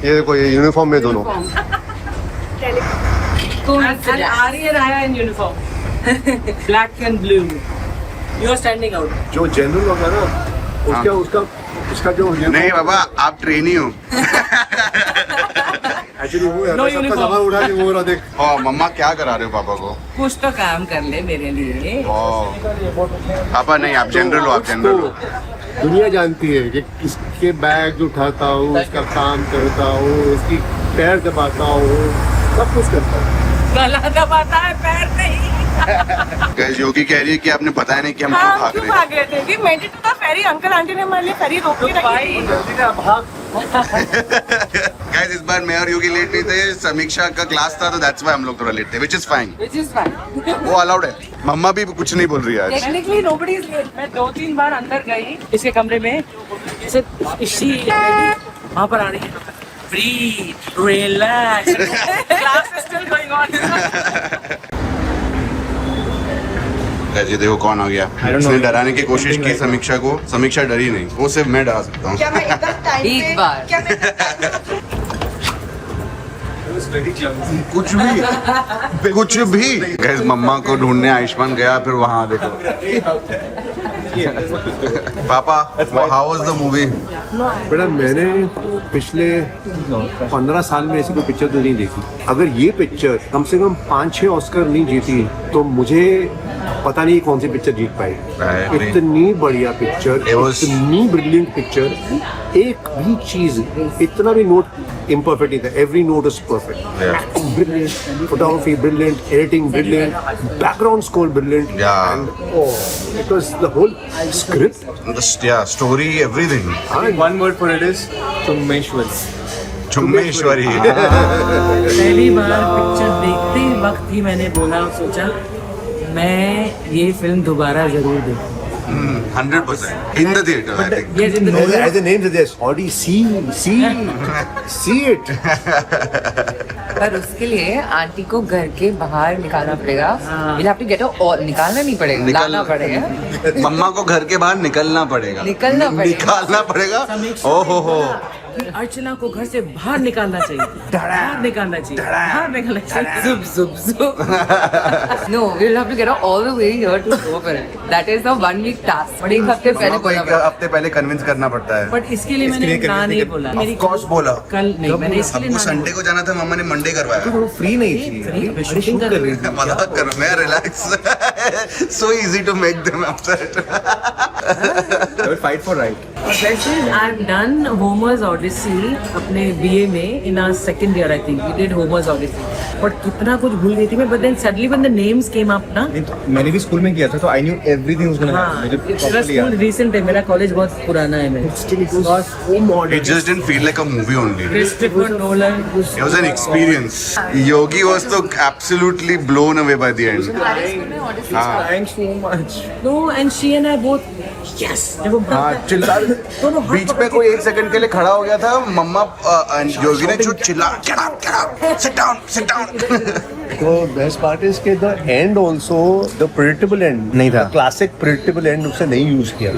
ये देखो ये यूनिफॉर्म में दोनों And Ari and I are in uniform. Black and blue. You are standing out. जो जनरल होगा ना उसका जो नहीं बाबा आप ट्रेनी हो। एक्चुअली वो है No सबका uniform. सामान उठा के वो रहा देख हाँ मम्मा क्या करा रहे हो पापा को? कुछ तो काम कर ले मेरे लिए। पापा नहीं आप जनरल हो, आप जनरल हो। दुनिया जानती है कि किसके बैग उठाता हूँ, उसका काम करता हूँ, उसकी पैर दबाता हूँ, सब कुछ करता हूँ। गला दबाता है पैर नहीं। Guys, योगी कह रही है कि आपने बताया नहीं कि हम क्यों भाग क्यों रहे भाग रहे थे? We made it to the ferry. Uncle aunty ने हमारे लिए फेरी रोक के रखी थी। जल्दी से भाग। थे। Guys, इस बार मैं और योगी लेट नहीं थे, समीक्षा का क्लास था तो that's why हम लोग थोड़ा लेट थे, which is fine. Which is fine. वो अलाउड है। मम्मा भी कुछ नहीं बोल रही है आज। Technically nobody is late. मैं 2-3 बार अंदर गई इसके कमरे में। जैसे इसी वहाँ पर आ रही है। Breathe, relax. Class is still going on. Guys, ये देखो कौन आ गया। उसने डराने की कोशिश की समीक्षा को, समीक्षा डरी नहीं, वो सिर्फ मैं डरा सकता हूँ। क्या मैं एकदम टाइम एक पे? बार। क्या मैं एकदम कुछ भी। Guys, मम्मा को ढूंढने आयुष्मान गया, फिर वहाँ देखो। पापा, how was the movie? बेटा मैंने पिछले 15 साल में ऐसी कोई पिक्चर तो नहीं देखी। अगर ये पिक्चर कम से कम 5-6 ऑस्कर नहीं जीती तो मुझे पता नहीं कौन सी पिक्चर जीत पाई। इतनी बढ़िया पिक्चर, इतनी ब्रिलियंट पिक्चर, एक भी चीज इतना भी नोट इम्परफेक्ट नहीं था। Every note is perfect. Acting brilliant, photography brilliant, editing brilliant, background score brilliant, and it was the whole script, Yeah, story, everything. One word for it is Chummeshwari. चुम्मेश्वरी। पहली बार picture देखते वक्त ही मैंने बोला और सोचा मैं ये फिल्म दोबारा जरूर देखूं। 100% in the theater, I think. Yes, in the No, theater. as the name suggests, see it. पर उसके लिए आंटी को घर के बाहर निकालना पड़ेगा। We'll have to get her all, निकालना नहीं पड़ेगा, लाना पड़ेगा। मम्मा को घर के बाहर निकलना पड़ेगा। निकालना पड़ेगा। ओहो हो। अर्चना को घर से बाहर निकालना चाहिए। बाहर निकालना चाहिए। बाहर निकालना चाहिए। Zup zup zup. No, we'll have to get her all the way here to go for it. That is a 1 week task. और एक हफ्ते मम्मा पहले को बोला एक हफ्ते पहले कन्विंस करना पड़ता है। बट इसके लिए मैंने ना नहीं बोला। Of course बोला। कल नहीं, मैंने इसके लिए हमको ना संडे को जाना था, मम्मा ने मंडे करवाया। वो फ्री नहीं थी। शूटिंग कर रही थी। मजाक कर मैं relax. So easy to make them upset. I will fight for right. I've done Homer's Odyssey अपने BA में in our second year I think we did Homer's Odyssey. But कितना कुछ भूल गई थी मैं, but then suddenly when the names came up ना, नहीं तो मैंने भी स्कूल में किया था तो I knew everything was gonna happen. हाँ, मुझे मेरा properly याद स्कूल है। recent है, मेरा कॉलेज बहुत पुराना है मैं। It just didn't feel like a movie only. Christopher Nolan. It was an experience. Yogi was so absolutely blown away by the end. Thanks so much. No, and she and I both yes. जब वो हाँ चिल्ला दोनों हाथ बीच में कोई 1 second के लिए खड़ा हो गया था, मम्मा योगी ने जो चिल्ला get up sit down तो बेस्ट पार्ट इज के the end also the predictable and नहीं था। क्लासिक प्रेडिक्टेबल एंड उसने नहीं यूज किया।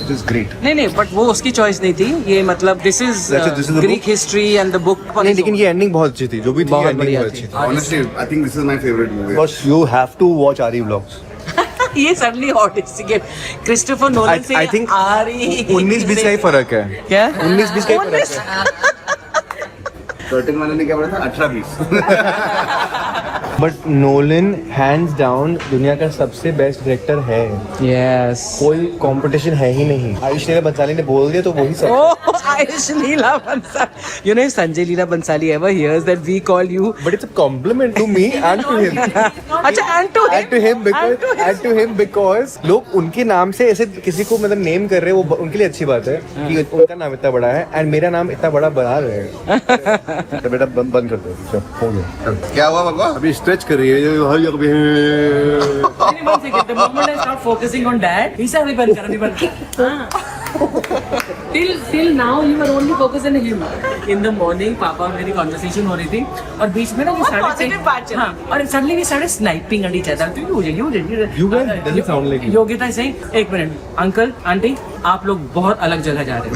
It is great. नहीं बट वो उसकी चॉइस नहीं थी। ये मतलब this is this is the Greek book? History and the book. नहीं लेकिन ये एंडिंग बहुत अच्छी थी, जो भी थी बहुत एंडिंग बढ़िया बहुत थी। अच्छी थी। honestly I think this is my favorite movie. बस यू हैव टू वॉच आरी व्लॉग्स। ये सडनली ऑडिसी के क्रिस्टोफर नोलन से I think आरी 19-20 का ही फर्क है। क्या 19-20 का ही फर्क है। कर्टन वाले ने क्या बोला था 18-20। बट नोलन हैंड्स डाउन दुनिया का सबसे बेस्ट डायरेक्टर है। यस कोई कंपटीशन है ही नहीं। आयुष लीला बंसाली ने बोल दिया तो वही सब। Oh, Ayush Leela Bansali. You know, if Sanjay Leela Bansali ever hears that we call you. But it's a compliment to me and to him. अच्छा, and to him. because लोग उनके नाम से ऐसे किसी को मतलब नेम कर रहे हैं, वो उनके लिए अच्छी बात है कि उनका नाम इतना बड़ा है एंड मेरा नाम इतना बड़ा बना रहे हैं। तो बेटा बंद कर दो, हो गया। क्या हुआ बाबा? अभी स्ट्रेच कर रही है The moment I start focusing on that, he said, "अभी बंद कर, अभी बंद कर." हाँ. Till now you were only focused on him. In the morning, पापा मेरी conversation हो रही थी और बीच में ना वो started positive saying, बात चल रही हाँ, और suddenly we started sniping at each other. You guys doesn't sound like you. Yogita is saying, एक मिनट, अंकल, आंटी, आप लोग बहुत अलग जगह जा रहे हो.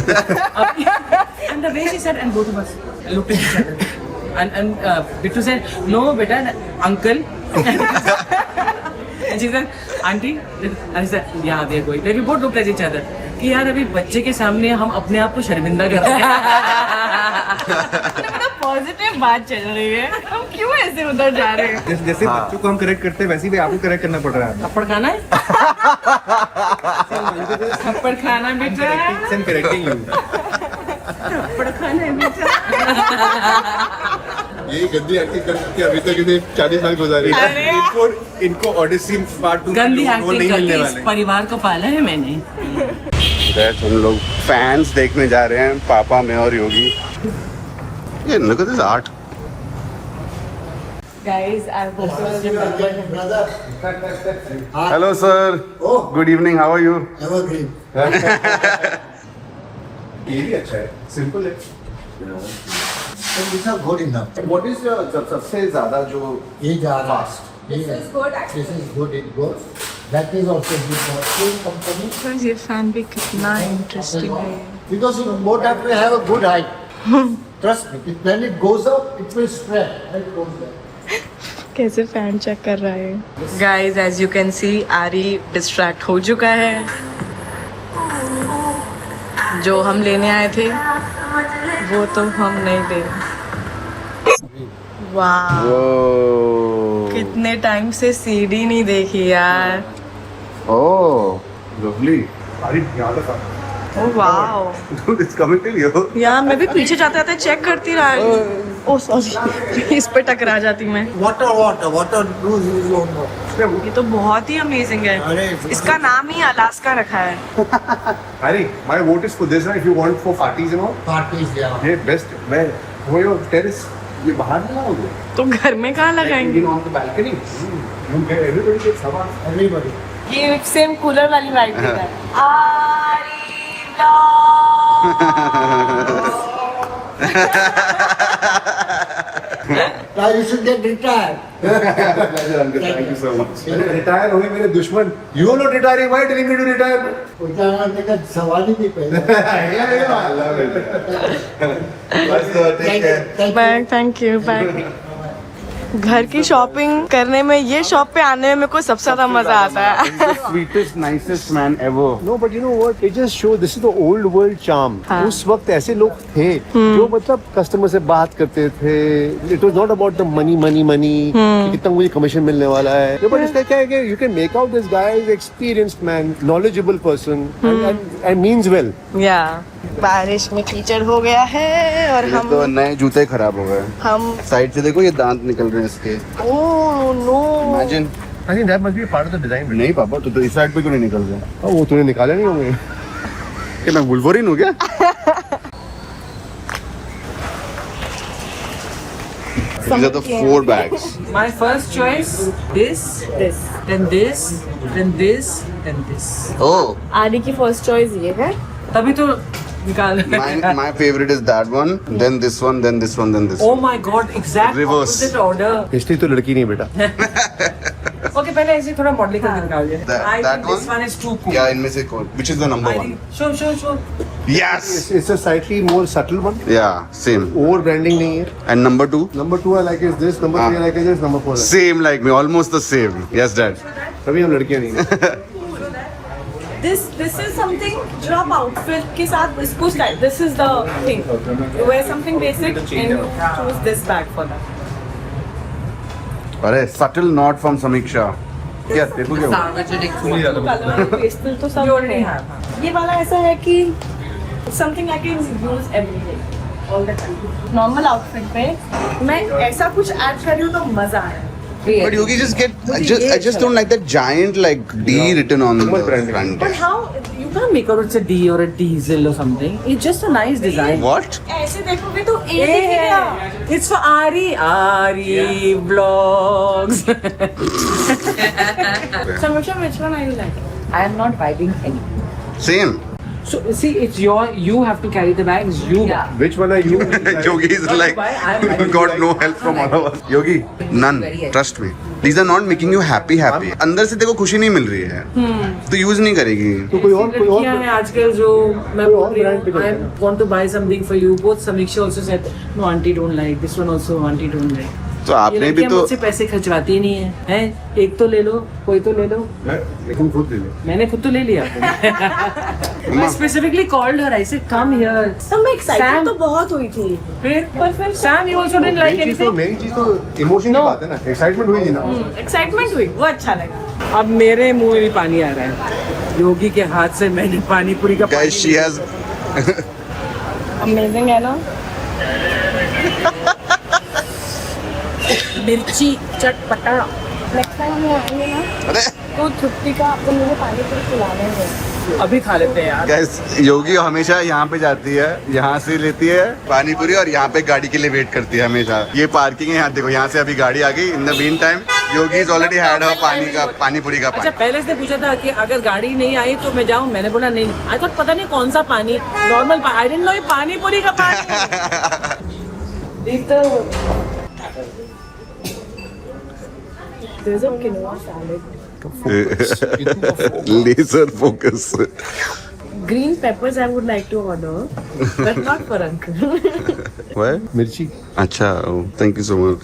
And the way she said, and both of us looked at each other. And Bittu said, no, beta, uncle. And she said, auntie, and I said, yeah, we are going. Then we both looked at each other. कि यार अभी बच्चे के सामने हम अपने आप को शर्मिंदा कर रहे हैं. मतलब पॉजिटिव बात चल रही है, हम क्यों ऐसे उधर जा रहे हैं? जैसे बच्चों को हम करेक्ट करते हैं वैसे भी आपको करेक्ट करना पड़ रहा है थप्पड़ खाना है? थप्पड़ खाना बेटा. करेक्टिंग थप्पड़ खाना है बेटा. यही गंदी एक्टिंग करके अभी तक इसे 40 साल गुजारे इनको ऑडिसी पार्ट 2 गंदी एक्टिंग करके इस परिवार को पाला है मैंने. हम लोग फैंस देखने जा रहे हैं, पापा मैं और योगी. ये look at this art. Guys, I hope you remember. Hello sir. Good evening. How are you? Evergreen. ये भी अच्छा है सिंपल है So these are good enough. What is सबसे ज्यादा जो ये जा रहा Fast. है. This is good. This is good. It goes. That is also good for same company. ये फैन भी कितना इंटरेस्टिंग है. Because you both have to have a good height. Trust me. When it goes up, it will spread. And it goes down. कैसे fan check कर रहा है. Guys, as you can see, आरी distract हो चुका है. जो हम लेने आए थे वो तो हम नहीं ले. वाह, कितने टाइम से सीडी नहीं देखी यार. Oh, lovely. अरे यहाँ तक oh wow. Dude, it's coming till you. यार मैं भी पीछे जाते जाते चेक करती रहा. ओह सॉरी, इस पे टकरा जाती मैं. Water. Do you don't know. ये तो बहुत ही अमेजिंग है. अरे इसका नाम ही अलास्का रखा है. अरे my vote is for this if you want for parties you know parties there. ये बेस्ट मैं वो योर टेरेस ये बाहर नहीं लाओगे तो घर में कहाँ लगाएंगे. On the balcony you get everybody gets हवा Everybody. ये सेम कूलर वाली वाइब देता है. Now you should get retired. Pleasure uncle thank you so much retire हुए मेरे दुश्मन you are not retiring why telling me to retire उठाने का सवाल ही नहीं पहले. बाय. Thank you. बाय. घर की शॉपिंग करने में, ये शॉप पे आने में मेरे को सबसे ज्यादा मजा आता है. Sweetest, nicest man ever. No, but you know what? It just shows this is the old world charm. हाँ. उस वक्त ऐसे लोग थे जो मतलब कस्टमर से बात करते थे. It was not about the money. कि कितना मुझे कमीशन मिलने वाला है. But इसका क्या है कि you can make out this guy is experienced man, knowledgeable person, and means well. या बारिश में कीचड़ हो गया है और ये तो नए जूते खराब हो गए. हम साइड से देखो ये दांत निकल रहे हैं इसके. Oh no. Imagine. I think that must be a part of the design. नहीं पापा तो इस साइड पे क्यों नहीं निकल रहे? वो तूने निकाले नहीं होंगे. कि मैं वुल्वरीन हूँ क्या? These are the 4 bags. My first choice, this, then this, then this, then this. Oh, आदि की फर्स्ट चॉइस ये है. तभी तो निकाल. my favorite is that one, then this one, then this one, then this Oh one. my God, exact Reverse. opposite order. इसलिए तो लड़की नहीं बेटा. Okay, पहले ऐसे थोड़ा मॉडलिंग करके निकाल दिया. That- I that think this one? one is too cool. क्या इनमें से कौन? Which is the number I one? think show. Yes. It's a slightly more subtle one. Yeah, same. Over branding नहीं है. And number 2? Number 2 I like is this. Number 3 I like is this. Number 4 I like. Same like me, almost the same. Yes, Dad. तभी हम लड़कियां नहीं हैं. This is something जो आप outfit के साथ इसको style. This is the thing. You wear something basic and you choose this bag for that. अरे subtle nod from Samiksha. क्या देखो क्या हुआ? सार्वजनिक कलर पेस्टल तो सब नहीं है. ये वाला ऐसा है कि something I can use every day, all the time. Normal outfit पे मैं ऐसा कुछ ऐड कर रही हूँ तो मजा आया. But Yogi just I just don't like that giant like D written on the front. But how you can't make out it's a D or a diesel or something. It's just a nice design. What? ऐसे देखोगे तो A दिखेगा. It's for Ari vlogs. Samisha, which one are you like? I am not vibing any. Same. So see, it's you have to carry the bags. You buy. Yeah. Which one are you? Yogi is like, got no help from all of us. Yogi, none. Trust me. These are not making you happy. अंदर से देखो खुशी नहीं मिल रही है, तो use नहीं करेगी. तो कोई और लड़कियां हैं आजकल जो मैं बोल रही हूँ, I want to buy something for you. Both Samiksha also said, no auntie don't like this one also. Auntie don't like. तो आपने भी तो मुझसे पैसे खर्चवाती ही नहीं है, हैं? एक तो ले लो, कोई तो ले लो. लेकिन खुद ले लो. मैंने खुद तो ले लिया. मैं specifically called her, I said come here. तब मैं एक्साइटेड तो बहुत हुई थी. पर फिर Sam you also didn't like anything. मेरी चीज तो इमोशन की बात है ना, एक्साइटमेंट हुई थी ना. एक्साइटमेंट हुई, वो अच्छा लगा. अब मेरे मुंह में भी पानी आ रहा है. योगी के हाथ से मैंने पानी पूरी का पानी guys, she has अमेजिंग है ना. मिर्ची चटपटा. नेक्स्ट टाइम हम आएंगे ना अरे तो छुट्टी का आपको मुझे पानी पूरी खिलाने हैं. अभी खा लेते हैं यार. guys, योगी हमेशा यहाँ पे जाती है, यहाँ से लेती है पानी पूरी और यहाँ पे गाड़ी के लिए वेट करती है हमेशा. ये पार्किंग है, यहाँ देखो, यहाँ से अभी गाड़ी आ गई. In the mean time Yogi is already had her पानी पूरी का अच्छा, पानी. पहले से पूछा था कि अगर गाड़ी नहीं आई तो मैं जाऊं. मैंने बोला नहीं. आई थॉट पता नहीं कौन सा पानी, नॉर्मल पानी. आई डिडंट नो ये पानी पूरी का पानी. There's a quinoa salad. Laser focus. Green peppers I would like to order, but not for uncle. मिर्ची. अच्छा, thank you so much.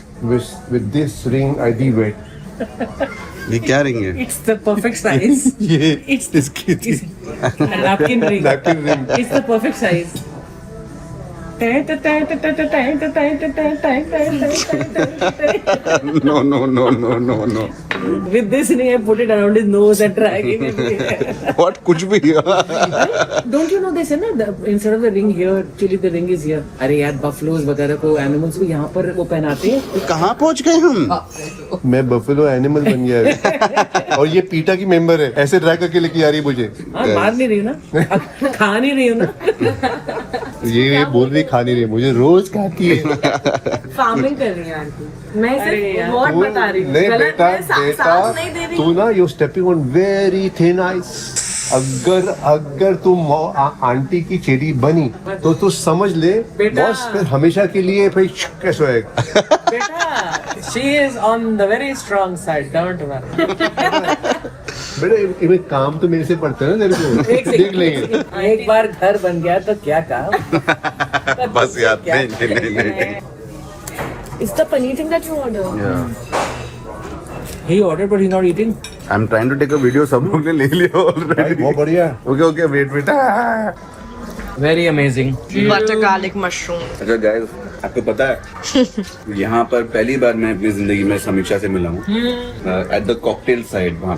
With this ring I be wet. ये क्या रिंग है? It's the perfect size. ये It's इसकी थी. napkin ring. Napkin ring. It's the perfect size. No, no, no, no, no, no. With this ring, I put it around his nose and dragging it. What? कुछ भी. Don't you know they say ना, instead of the ring here, actually the ring is here. अरे यार, buffaloes वगैरह को animals भी यहाँ पर वो पहनाते हैं. कहाँ पहुँच गए हम? मैं बफेलो एनिमल बन गया है. और ये पीटा की मेंबर है, ऐसे ड्रैग करके लेके आ रही है मुझे. हाँ, मार नहीं रही हूँ ना, खा नहीं रही हूँ ना. ये बोल रही खा नहीं रही, मुझे रोज खाती है. फार्मिंग कर रही है आंटी. मैं अरे सिर्फ यार. वर्ड बता रही हूँ. नहीं गलत बेटा, मैं साथ नहीं दे रही. तू ना you stepping on very thin ice. अगर तुम आंटी की चेरी बनी तो तू समझ ले बेटा. बस फिर हमेशा के लिए भाई कैसे होएगा. बेटा, she is on the very strong side. Don't worry. बेटा ये काम तो मेरे से पड़ता है ना तेरे को. देख लेंगे. एक बार घर बन गया तो क्या काम. बस यार, नहीं. It's the paneer thing that you order. He ordered but he's not eating. I'm trying to take a video. सब लोग ने ले लिया already. बहुत बढ़िया. Okay, wait. Very amazing. Butter garlic mushroom. अच्छा guys, आपको पता है यहाँ पर पहली बार मैं अपनी जिंदगी में समीक्षा से मिला हूँ. एट द कॉकटेल साइड वहाँ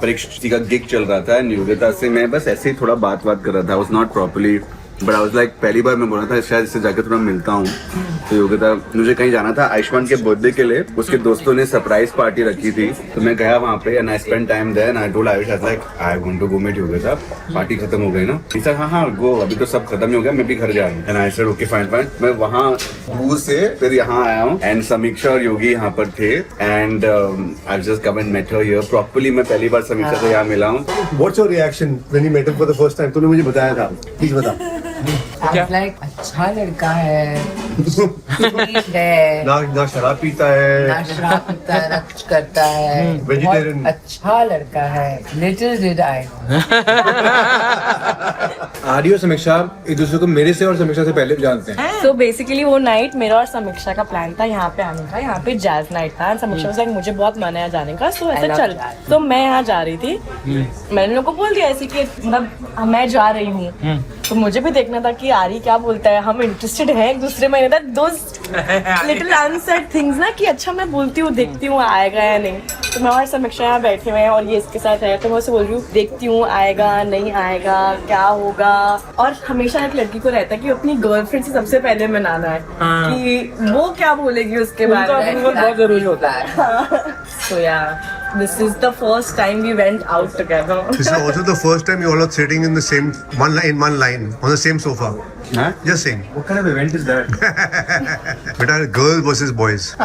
पर एक किसी का गिग चल रहा था. योगिता से मैं बस ऐसे ही थोड़ा बात कर रहा था. I was not properly, but I was like पहली बार मैं बोल रहा था शायद इससे जाकर थोड़ा मिलता हूँ. तो योगिता, मुझे कहीं जाना था आयुष्मान के बर्थडे के लिए. उसके दोस्तों ने सरप्राइज पार्टी रखी थी, तो मैं गया वहाँ पे and I spend time there and I told Ayush like I want to go meet Yogita. Party खत्म हो गई ना. he said हाँ गो, अभी तो सब खत्म ही हो गया, मैं भी घर जा रहा हूँ. And I said okay fine. मैं वहाँ दूर से फिर यहाँ आया हूँ एंड समीक्षा और योगी यहाँ पर थे and I just come and met her here properly. मैं पहली बार समीक्षा से यहाँ मिला हूँ. What's your reaction when you met him for the first time? तूने मुझे बताया था, प्लीज बता. लाइक अच्छा लड़का है, sweet है, ना शराब पीता है, ना शराब पीता है, ना कुछ करता है, Vegetarian. बहुत अच्छा लड़का है. लिटिल डिड आई आदि और समीक्षा एक दूसरे को मेरे से और समीक्षा से पहले जानते हैं. So basically वो नाइट मेरा और समीक्षा का प्लान था यहाँ पे आने का. यहाँ पे जैज नाइट था. समीक्षा से मुझे बहुत मन है यहाँ जाने का, सो ऐसा चल. तो मैं यहाँ जा रही थी. मैंने लोगों को बोल दिया ऐसे कि मतलब मैं जा रही हूँ, तो मुझे भी देखना था कि आरी क्या बोलता है. हम इंटरेस्टेड हैं एक दूसरे में. दोज लिटिल अनसेड थिंग्स ना कि अच्छा मैं बोलती हूँ देखती हूँ आएगा या नहीं. तो मैं और समीक्षा यहाँ बैठे हुए हैं और ये इसके साथ है, तो मैं उसे बोल रही हूँ देखती हूँ आएगा नहीं आएगा क्या होगा. और हमेशा एक लड़की को रहता है कि अपनी गर्लफ्रेंड से सबसे पहले मनाना है कि वो क्या बोलेगी उसके बारे में. बहुत जरूरी होता है. So yeah, This is the first time we went out together. This is also the first time you all are sitting in the same one line on the same sofa. Huh? Just saying. What kind of event is that? But are girls versus boys.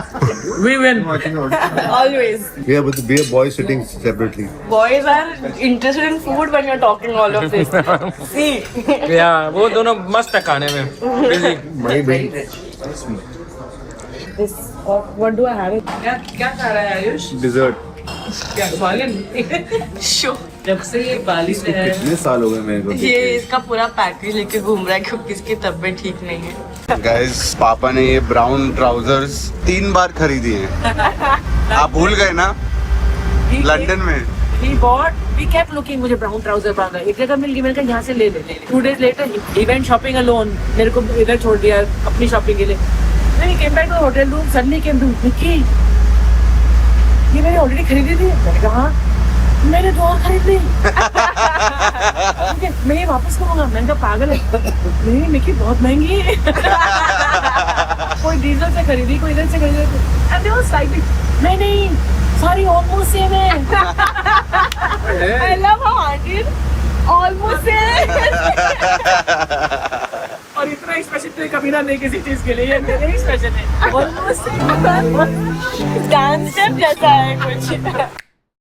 We win. Always. We are boys sitting separately. Boys are interested in food when you're talking all of this. See. Yeah, वो दोनों मस्त है खाने में. Busy. Very rich. This. What do I have? क्या खा रहा है आयुष? Dessert. क्या बालिन? Sure. जब से ये बालिन है. कितने साल हो गए मेरे को ये इसका पूरा पैकेज लेके घूम रहा है क्योंकि इसकी तबीयत ठीक नहीं है. गाइस पापा ने ये ब्राउन ट्राउजर्स 3 बार खरीदी हैं. आप भूल गए ना लंदन में. He bought. We kept looking. मुझे brown trouser पहनना है. एक जगह मिल गई. मैंने कहा यहाँ से ले ले. 2 days later he went shopping alone. मेरे को इधर छोड़ दिया अपनी शॉपिंग के लिए. Then he came back to the hotel room. Suddenly came to Vicky. ये मैंने ऑलरेडी खरीदी थी. मैंने कहा हाँ. मैंने 2 और खरीद ली. मैं ये वापस करूँगा. मैंने कहा पागल है. नहीं मिकी बहुत महंगी है. कोई डीजल से खरीदी कोई इधर से खरीदी. And they were slightly नहीं सारी ऑलमोस्ट सेम है. I love how auntie almost same. और इतना एक्सप्रेशन तो कभी ना नहीं किसी चीज के लिए. ये मेरे एक्सप्रेशन है. Almost same. Dance step जैसा है कुछ.